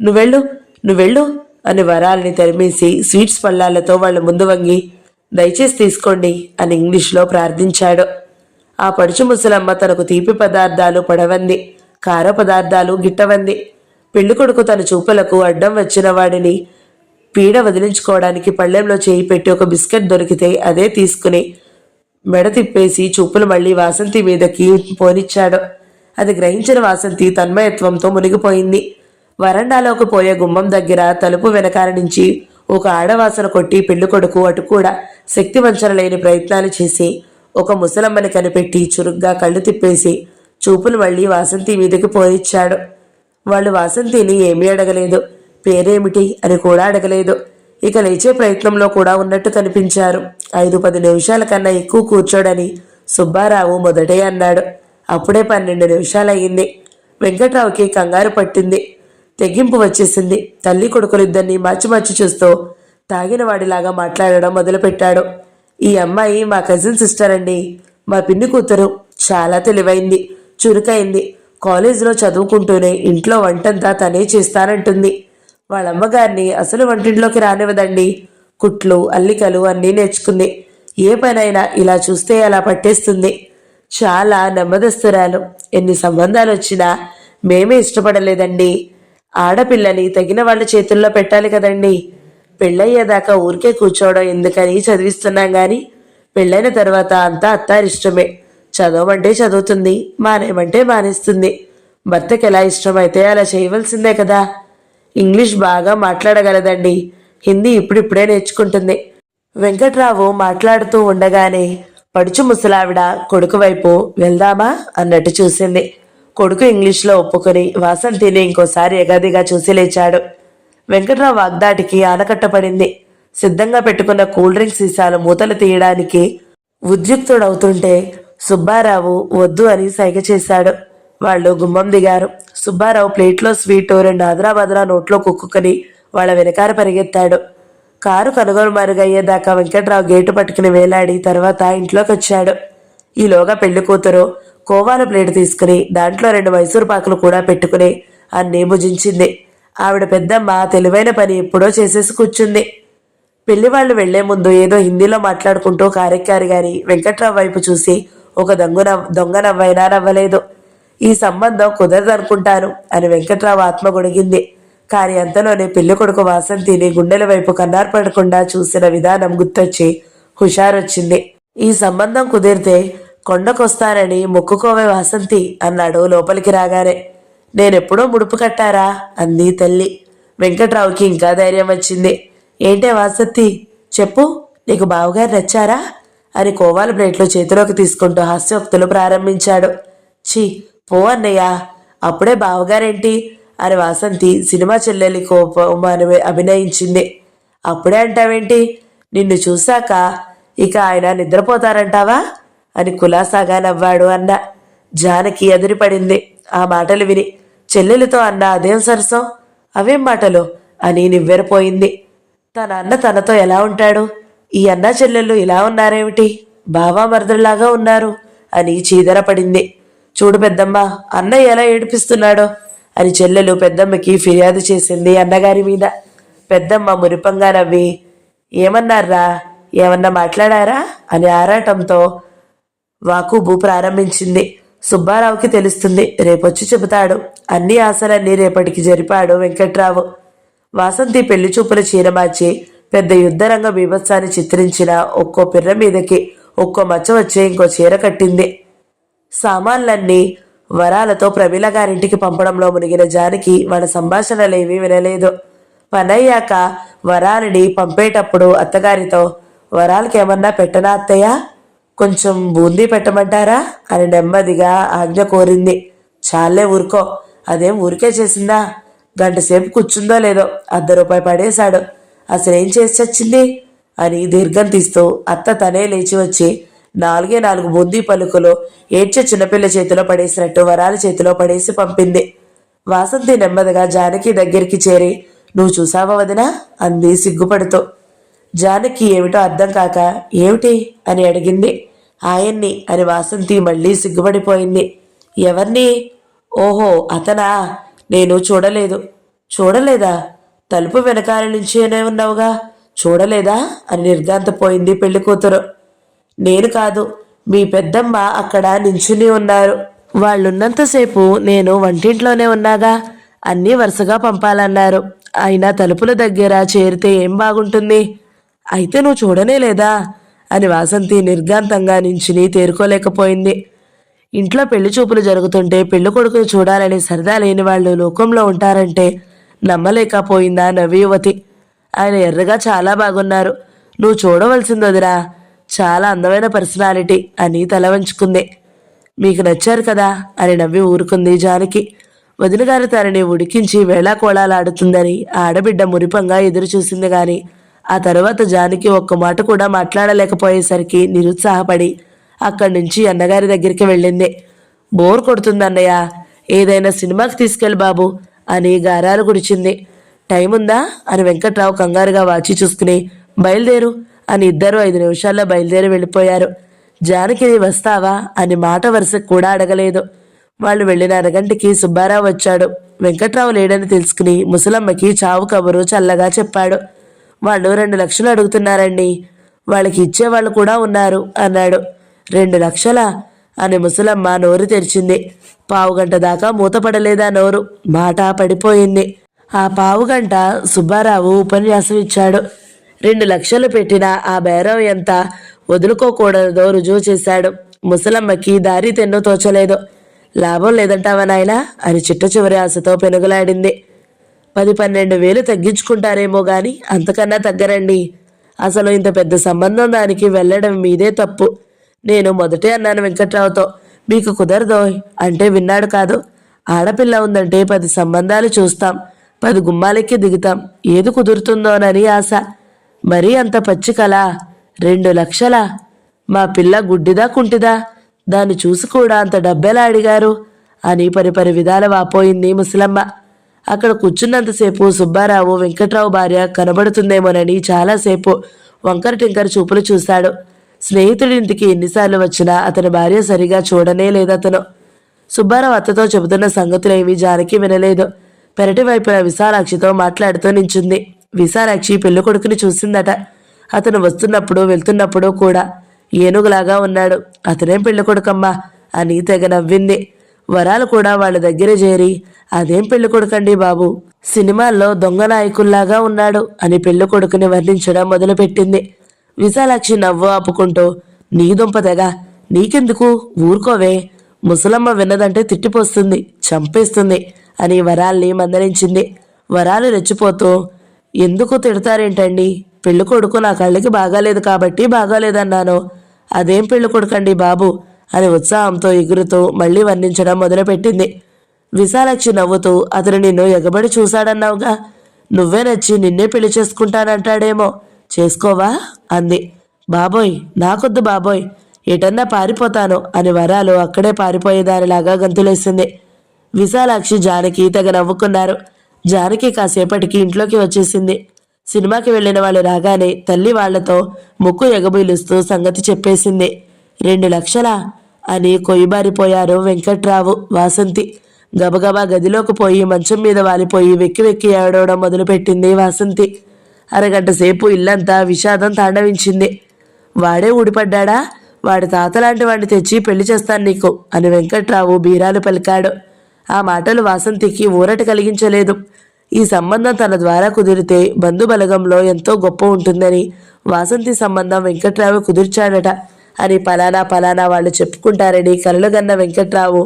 నువ్వెళ్ళు అని వరాలని తరిమేసి స్వీట్స్ పళ్ళాలతో వాళ్ళ ముందు వంగి దయచేసి తీసుకోండి అని ఇంగ్లీష్లో ప్రార్థించాడు. ఆ పడుచు ముసలమ్మ తనకు తీపి పదార్థాలు పడవంది, కార పదార్థాలు గిట్టవంది. పెళ్లికొడుకు తన చూపులకు అడ్డం వచ్చిన వాడిని పీడ వదిలించుకోవడానికి పళ్ళెంలో చేయి పెట్టి ఒక బిస్కెట్ దొరికితే అదే తీసుకుని మెడ తిప్పేసి చూపులు మళ్ళీ వాసంతి మీదకి పోనిచ్చాడు. అది గ్రహించిన వాసంతి తన్మయత్వంతో మునిగిపోయింది. వరండాలోకి పోయే గుమ్మం దగ్గర తలుపు వెనకాల నుంచి ఒక ఆడవాసన కొట్టి పెళ్లికొడుకు అటు కూడా శక్తి వంచనలేని ప్రయత్నాలు చేసి ఒక ముసలమ్మని కనిపెట్టి చురుగ్గా కళ్ళు తిప్పేసి చూపులు మళ్ళీ వాసంతి మీదకి పోనిచ్చాడు. వాళ్ళు వాసంతిని ఏమీ అడగలేదు, పేరేమిటి అని కూడా అడగలేదు. ఇక లేచే ప్రయత్నంలో కూడా ఉన్నట్టు కనిపించారు. 5-10 నిమిషాల కన్నా ఎక్కువ కూర్చోడని సుబ్బారావు మొదటే అన్నాడు. అప్పుడే 12 నిమిషాలయ్యింది. వెంకట్రావుకి కంగారు పట్టింది, తెగింపు వచ్చేసింది. తల్లి కొడుకులిద్దరినీ మార్చి చూస్తూ తాగిన వాడిలాగా మాట్లాడడం మొదలుపెట్టాడు. ఈ అమ్మాయి మా కజిన్ సిస్టర్ అండి, మా పిన్ని కూతురు. చాలా తెలివైంది, చురుకైంది. కాలేజీలో చదువుకుంటూనే ఇంట్లో వంటంతా తనే చేస్తానంటుంది. వాళ్ళమ్మగారిని అసలు వంటింట్లోకి రానివ్వదండి. కుట్లు, అల్లికలు అన్నీ నేర్చుకుంది. ఏ పనైనా ఇలా చూస్తే అలా పట్టేస్తుంది. చాలా నెమ్మదస్తురాలు. ఎన్ని సంబంధాలు వచ్చినా మేమే ఇష్టపడలేదండి. ఆడపిల్లని తగిన వాళ్ళ చేతుల్లో పెట్టాలి కదండి. పెళ్ళయ్యేదాకా ఊరికే కూర్చోవడం ఎందుకని చదివిస్తున్నాం గాని పెళ్ళైన తర్వాత అంతా అత్తారిష్టమే. చదవమంటే చదువుతుంది, మానేమంటే మానేస్తుంది. భర్తకి ఎలా ఇష్టమైతే అలా చేయవలసిందే కదా. ఇంగ్లీష్ బాగా మాట్లాడగలదండి. హిందీ ఇప్పుడిప్పుడే నేర్చుకుంటుంది. వెంకట్రావు మాట్లాడుతూ ఉండగానే పడుచు ముసలావిడ కొడుకు వైపు వెళ్దామా అన్నట్టు చూసింది. కొడుకు ఇంగ్లీష్లో ఒప్పుకొని వాసంతిని ఇంకోసారి ఎగదిగా చూసి లేచాడు. వెంకట్రావు వాగ్దాటికి ఆనకట్టపడింది. సిద్ధంగా పెట్టుకున్న కూల్ డ్రింక్ సీసాలు మూతలు తీయడానికి ఉద్యుక్తుడవుతుంటే సుబ్బారావు వద్దు అని సైగ చేశాడు. వాళ్ళు గుమ్మం దిగారు. సుబ్బారావు ప్లేట్లో స్వీటు 2 ఆదరాబాదరా నోట్లో కుక్కుని వాళ్ళ వెనకాల పరిగెత్తాడు. కారు కనుగొనుమరుగయ్యేదాకా వెంకట్రావు గేటు పట్టుకుని వేలాడి తర్వాత ఇంట్లోకి వచ్చాడు. ఈలోగా పెళ్లి కూతురు కోవాల ప్లేట్ తీసుకుని దాంట్లో 2 మైసూరు పాకులు కూడా పెట్టుకుని అన్నీ భుజించింది. ఆవిడ పెద్దమ్మ తెలివైన పని ఎప్పుడో చేసేసి కూర్చుంది. పెళ్లి వాళ్ళు వెళ్లే ముందు ఏదో హిందీలో మాట్లాడుకుంటూ కారెక్కారు గాని వెంకట్రావు వైపు చూసి ఒక దొంగ నవ్వైనా నవ్వలేదు. ఈ సంబంధం కుదరదనుకుంటాను అని వెంకట్రావు ఆత్మ గొడిగింది. కాని అంతలోనే పెళ్లి కొడుకు వాసంతిని గుండెల వైపు కన్నార్పడకుండా చూసిన విధానం గుర్తొచ్చి హుషారొచ్చింది. ఈ సంబంధం కుదిరితే కొండకొస్తానని మొక్కుకోవే వాసంతి అన్నాడు లోపలికి రాగానే. నేనెప్పుడో ముడుపు కట్టారా అంది తల్లి. వెంకట్రావుకి ఇంకా ధైర్యం వచ్చింది. ఏంటే వాసంతి, చెప్పు, నీకు బావగారు నచ్చారా అని కోవాల ప్లేట్లో చేతిలోకి తీసుకుంటూ హాస్యోక్తులు ప్రారంభించాడు. ఛీ, పో అన్నయ్య, అప్పుడే బావగారేంటి అని వాసంతి సినిమా చెల్లెలి కోపం అభినయించింది. అప్పుడే అంటావేంటి? నిన్ను చూశాక ఇక ఆయన నిద్రపోతారంటావా అని కులాసాగా నవ్వాడు అన్న. జానకి ఎదురుపడింది ఆ మాటలు విని. చెల్లెలితో అన్న అదేం సరసం, అవేం మాటలు అని నివ్వెరపోయింది. తన అన్న తనతో ఎలా ఉంటాడు, ఈ అన్న చెల్లెళ్ళు ఇలా ఉన్నారేమిటి బావా మరదలాగా ఉన్నారు అని చీదరపడింది. చూడు పెద్దమ్మ, అన్నయ్య ఎలా ఏడిపిస్తున్నాడో అని చెల్లెలు పెద్దమ్మకి ఫిర్యాదు చేసింది అన్నగారి మీద. పెద్దమ్మ మురిపంగా నవ్వి, ఏమన్నారా, ఏమన్నా మాట్లాడారా అని ఆరాటంతో వాకుబు ప్రారంభించింది. సుబ్బారావుకి తెలుస్తుంది, రేపొచ్చి చెబుతాడు. అన్ని ఆశలన్నీ రేపటికి జరిపాడు వెంకట్రావు. వాసంతి పెళ్లి చూపుల చీర మార్చి పెద్ద యుద్ధరంగ బీభత్సాన్ని చిత్రించిన ఒక్కో పిర్ర మీదకి ఒక్కో మచ్చ వచ్చే ఇంకో చీర కట్టింది. సామాన్లన్నీ వరాలతో ప్రమీల గారింటికి పంపడంలో మునిగిన జానకి వాళ్ళ సంభాషణలేమీ వినలేదు. పనయ్యాక వరాలని పంపేటప్పుడు అత్తగారితో, వరాలకేమన్నా పెట్టనా అత్తయ్య, కొంచెం బూందీ పెట్టమంటారా అని నెమ్మదిగా ఆజ్ఞ కోరింది. చాలే ఊరుకో, అదేం ఊరికే చేసిందా, గంటసేపు కూర్చుందో లేదో ₹1 పడేశాడు, అసలేం చేసి చచ్చింది అని దీర్ఘం తీస్తూ అత్త తనే లేచి వచ్చి 4 బూందీ పలుకులు ఏడ్చే చిన్నపిల్ల చేతిలో పడేసినట్టు వరాల చేతిలో పడేసి పంపింది. వాసంతి నెమ్మదిగా జానకి దగ్గరికి చేరి, నువ్వు చూసావా వదినా అంది సిగ్గుపడుతూ. జానకి ఏమిటో అర్థం కాక, ఏమిటి అని అడిగింది. ఆయన్ని అని వాసంతి మళ్ళీ సిగ్గుపడిపోయింది. ఎవరిని? ఓహో అతనా, నేను చూడలేదు. చూడలేదా? తలుపు వెనకాల నుంచేనే ఉన్నావుగా, చూడలేదా అని నిర్ఘాంతపోయింది పెళ్లి కూతురు. నేను కాదు, మీ పెద్దమ్మ అక్కడ నించుని ఉన్నారు. వాళ్ళున్నంతసేపు నేను వంటింట్లోనే ఉన్నాగా, అన్నీ వరుసగా పంపాలన్నారు. అయినా తలుపుల దగ్గర చేరితే ఏం బాగుంటుంది? అయితే నువ్వు చూడనే లేదా అని వాసంతి నిర్ఘాంతంగా నించుని తేరుకోలేకపోయింది. ఇంట్లో పెళ్లి చూపులు జరుగుతుంటే పెళ్లి కొడుకును చూడాలని సరదా లేని వాళ్ళు లోకంలో ఉంటారంటే నమ్మలేకపోయిందా నవయువతి. ఆయన ఎర్రగా చాలా బాగున్నారు, నువ్వు చూడవలసింది వదిరా, చాలా అందమైన పర్సనాలిటీ అని తల వంచుకుంది. మీకు నచ్చారు కదా అని నవ్వి ఊరుకుంది జానకి. వదినగారు తనని ఉడికించి వేళాకోళాలాడుతుందని ఆడబిడ్డ మురిపంగా ఎదురు చూసింది గాని ఆ తరువాత జానకి ఒక్క మాట కూడా మాట్లాడలేకపోయేసరికి నిరుత్సాహపడి అక్కడి నుంచి అన్నగారి దగ్గరికి వెళ్ళింది. బోర్ కొడుతుంది అన్నయ్య, ఏదైనా సినిమాకి తీసుకెళ్ళి బాబు అని గారాలు గుడిచింది. టైం ఉందా అని వెంకట్రావు కంగారుగా వాచి చూసుకుని, బయలుదేరు అని ఇద్దరు 5 నిమిషాల్లో బయలుదేరి వెళ్ళిపోయారు. జానకిని వస్తావా అని మాట వరుసకు కూడా అడగలేదు. వాళ్ళు వెళ్ళిన అరగంటకి సుబ్బారావు వచ్చాడు. వెంకట్రావు లేడని తెలుసుకుని ముసలమ్మకి చావు కబురు చల్లగా చెప్పాడు. వాళ్ళు 2 లక్షలు అడుగుతున్నారండి, వాళ్ళకి ఇచ్చేవాళ్ళు కూడా ఉన్నారు అన్నాడు. 2 లక్షలా అని ముసలమ్మ నోరు తెరిచింది. పావుగంట దాకా మూతపడలేదా నోరు, మాట పడిపోయింది. ఆ పావుగంట సుబ్బారావు ఉపన్యాసం ఇచ్చాడు. 2 లక్షలు పెట్టిన ఆ బేరం ఎంత వదులుకోకూడదో రుజువు చేశాడు. ముసలమ్మకి దారి తెన్ను తోచలేదు. లాభం లేదంటావా నాయనా అని చిట్ట చివరి ఆశతో పెనుగులాడింది. 10-12 వేలు తగ్గించుకుంటారేమో గాని అంతకన్నా తగ్గరండి. అసలు ఇంత పెద్ద సంబంధం దానికి వెళ్ళడం మీదే తప్పు. నేను మొదటే అన్నాను వెంకట్రావుతో, మీకు కుదరదో అంటే విన్నాడు కాదు. ఆడపిల్ల ఉందంటే 10 సంబంధాలు చూస్తాం, 10 గుమ్మాలెక్కి దిగుతాం, ఏది కుదురుతుందోనని ఆశ. మరీ అంత పచ్చి కల, 2 లక్షలా? మా పిల్ల గుడ్డిదా కుంటిదా, దాన్ని చూసి కూడా అంత డబ్బెలా అడిగారు అని పరిపరి విధాల వాపోయింది ముసలమ్మ. అక్కడ కూర్చున్నంతసేపు సుబ్బారావు వెంకట్రావు భార్య కనబడుతుందేమోనని చాలాసేపు వంకర టింకర చూపులు చూశాడు. స్నేహితుడి ఇంటికి ఎన్నిసార్లు వచ్చినా అతని భార్య సరిగా చూడనే లేదతను. సుబ్బారావు అత్తతో చెబుతున్న సంగతులేమీ జానకి వినలేదు. పెరటి వైపున విశాలాక్షితో మాట్లాడుతూ నించుంది. విశాలాక్షి పెళ్లి కొడుకుని చూసిందట. అతను వస్తున్నప్పుడు వెళ్తున్నప్పుడు కూడా ఏనుగులాగా ఉన్నాడు. అతనేం పెళ్లి కొడుకమ్మా అని తెగ నవ్వింది. వరాలు కూడా వాళ్ళ దగ్గర చేరి, అదేం పెళ్లి కొడుకండి బాబు, సినిమాల్లో దొంగ నాయకుల్లాగా ఉన్నాడు అని పెళ్లి కొడుకుని వర్ణించడం మొదలుపెట్టింది. విశాలాక్షి నవ్వు ఆపుకుంటూ, నీ దుంపదగా, నీకెందుకు, ఊరుకోవే, ముసలమ్మ విన్నదంటే తిట్టిపోస్తుంది, చంపేస్తుంది అని వరాల్ని మందలించింది. వరాలు రెచ్చిపోతూ, ఎందుకు తిడతారేంటండి, పెళ్లి కొడుకు నా కళ్ళకి బాగాలేదు కాబట్టి బాగాలేదన్నాను, అదేం పెళ్లి కొడుకండి బాబు అని ఉత్సాహంతో ఎగురుతూ మళ్ళీ వర్ణించడం మొదలుపెట్టింది. విశాలాక్షి నవ్వుతూ, అతను నిన్ను ఎగబడి చూశాడన్నావుగా, నువ్వే నచ్చి నిన్నే పెళ్లి చేసుకుంటానంటాడేమో, చేసుకోవా అంది. బాబోయ్, నాకొద్దు బాబోయ్, ఎటన్నా పారిపోతాను అని వరాలు అక్కడే పారిపోయేదానిలాగా గంతులేసింది. విశాలాక్షి జానకి తెగ నవ్వుకున్నారు. జానకి కాసేపటికి ఇంట్లోకి వచ్చేసింది. సినిమాకి వెళ్ళిన వాళ్ళు రాగానే తల్లి వాళ్లతో ముక్కు ఎగబీలుస్తూ సంగతి చెప్పేసింది. 2 లక్షలా అని కొయ్యబారిపోయారు వెంకట్రావు, వాసంతి. గబగబా గదిలోకి పోయి మంచం మీద వాలిపోయి వెక్కి వెక్కి ఏడవడం మొదలుపెట్టింది వాసంతి. అరగంట సేపు ఇల్లంతా విషాదం తాండవించింది. వాడే ఊడిపడ్డా, వాడి తాతలాంటి వాడిని తెచ్చి పెళ్లి చేస్తాను నీకు అని వెంకట్రావు బీరాలు పలికాడు. ఆ మాటలు వాసంతికి ఊరట కలిగించలేదు. ఈ సంబంధం తన ద్వారా కుదిరితే బంధుబలగంలో ఎంతో గొప్ప ఉంటుందని, వాసంతి సంబంధం వెంకట్రావు కుదిర్చాడట అని పలానా వాళ్ళు చెప్పుకుంటారని కలలుగన్న వెంకట్రావు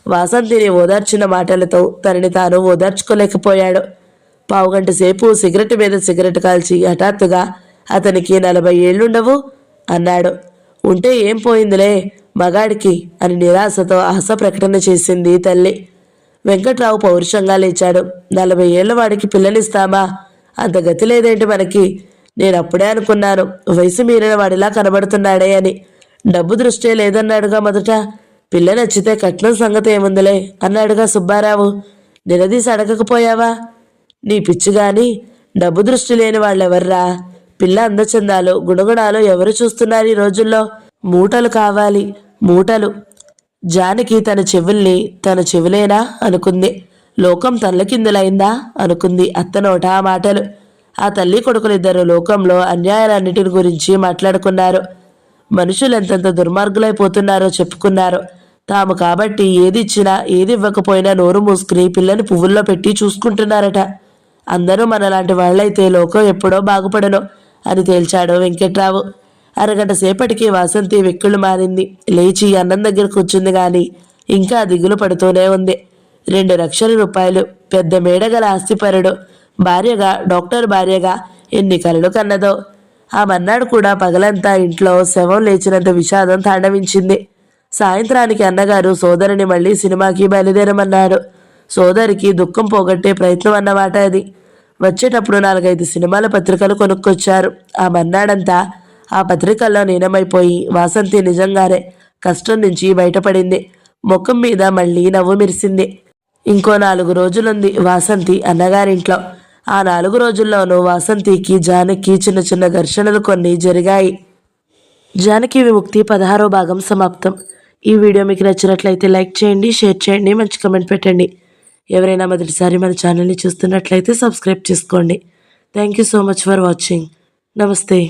వాసంతిని ఓదార్చిన మాటలతో తనని తాను ఓదార్చుకోలేకపోయాడు. పావుగంట సేపు సిగరెట్ మీద సిగరెట్ కాల్చి హఠాత్తుగా అతనికి 40 ఏళ్లుండవు అన్నాడు. ఉంటే ఏం పోయిందిలే మగాడికి అని నిరాశతో ఆశ ప్రకటన చేసింది తల్లి. వెంకట్రావు పౌరుషంగా లేచాడు. 40 ఏళ్ల వాడికి పిల్లనిస్తామా? అంత గతి లేదేంటి మనకి? నేనప్పుడే అనుకున్నాను వయసు మీరిన వాడిలా కనబడుతున్నాడే అని. డబ్బు దృష్టే లేదన్నాడుగా మొదట. పిల్ల నచ్చితే కట్నం సంగతి ఏముందిలే అన్నాడుగా సుబ్బారావు. నిలదీసి అడగకపోయావా? నీ పిచ్చిగాని డబ్బు దృష్టి లేని వాళ్ళెవర్రా? పిల్ల అందచందాలు గుణగుణాలు ఎవరు చూస్తున్నారు ఈ రోజుల్లో? మూటలు కావాలి, మూటలు. జానకి తన చెవులేనా అనుకుంది. లోకం తల్లకిందులైందా అనుకుంది అత్తనోట ఆ మాటలు. ఆ తల్లి కొడుకులిద్దరు లోకంలో అన్యాయాలన్నిటిని గురించి మాట్లాడుకున్నారు. మనుషులు ఎంతెంత దుర్మార్గులైపోతున్నారో చెప్పుకున్నారు. తాము కాబట్టి ఏది ఇచ్చినా ఏది ఇవ్వకపోయినా నోరు మూసుకుని పిల్లని పువ్వుల్లో పెట్టి చూసుకుంటున్నారట. అందరూ మనలాంటి వాళ్ళైతే లోకం ఎప్పుడో బాగుపడను అని తేల్చాడు వెంకట్రావు. అరగంట సేపటికి వాసంతి వెక్కుళ్ళు మారింది. లేచి అన్నం దగ్గర కూర్చుంది గాని ఇంకా దిగులు పడుతూనే ఉంది. 2 లక్షల రూపాయలు, పెద్ద మేడగల ఆస్తిపరుడు, భార్యగా డాక్టర్ భార్యగా ఎన్ని కలలు కన్నదో. ఆ మన్నాడు కూడా పగలంతా ఇంట్లో శవం లేచినంత విషాదం తాండవించింది. సాయంత్రానికి అన్నగారు సోదరిని మళ్ళీ సినిమాకి బయలుదేరమన్నాడు. సోదరికి దుఃఖం పోగొట్టే ప్రయత్నం అన్నమాట అది. వచ్చేటప్పుడు 4-5 సినిమాల పత్రికలు కొనుక్కొచ్చారు. ఆ మన్నాడంతా ఆ పత్రికల్లో లీనమైపోయి వాసంతి నిజంగానే కష్టం నుంచి బయటపడింది. ముఖం మీద మళ్ళీ నవ్వు మెరిసింది. ఇంకో 4 రోజులుంది వాసంతి అన్నగారింట్లో. ఆ 4 రోజుల్లోనూ వాసంతికి జానకి చిన్న చిన్న ఘర్షణలు కొన్ని జరిగాయి. జానకి విముక్తి 16వ భాగం సమాప్తం. ఈ వీడియో మీకు నచ్చినట్లయితే లైక్ చేయండి, షేర్ చేయండి, మంచి కమెంట్ పెట్టండి. ఎవరైనా మొదటిసారి మన ఛానల్ని చూస్తున్నట్లయితే సబ్స్క్రైబ్ చేసుకోండి. Thank you so much for watching. నమస్తే.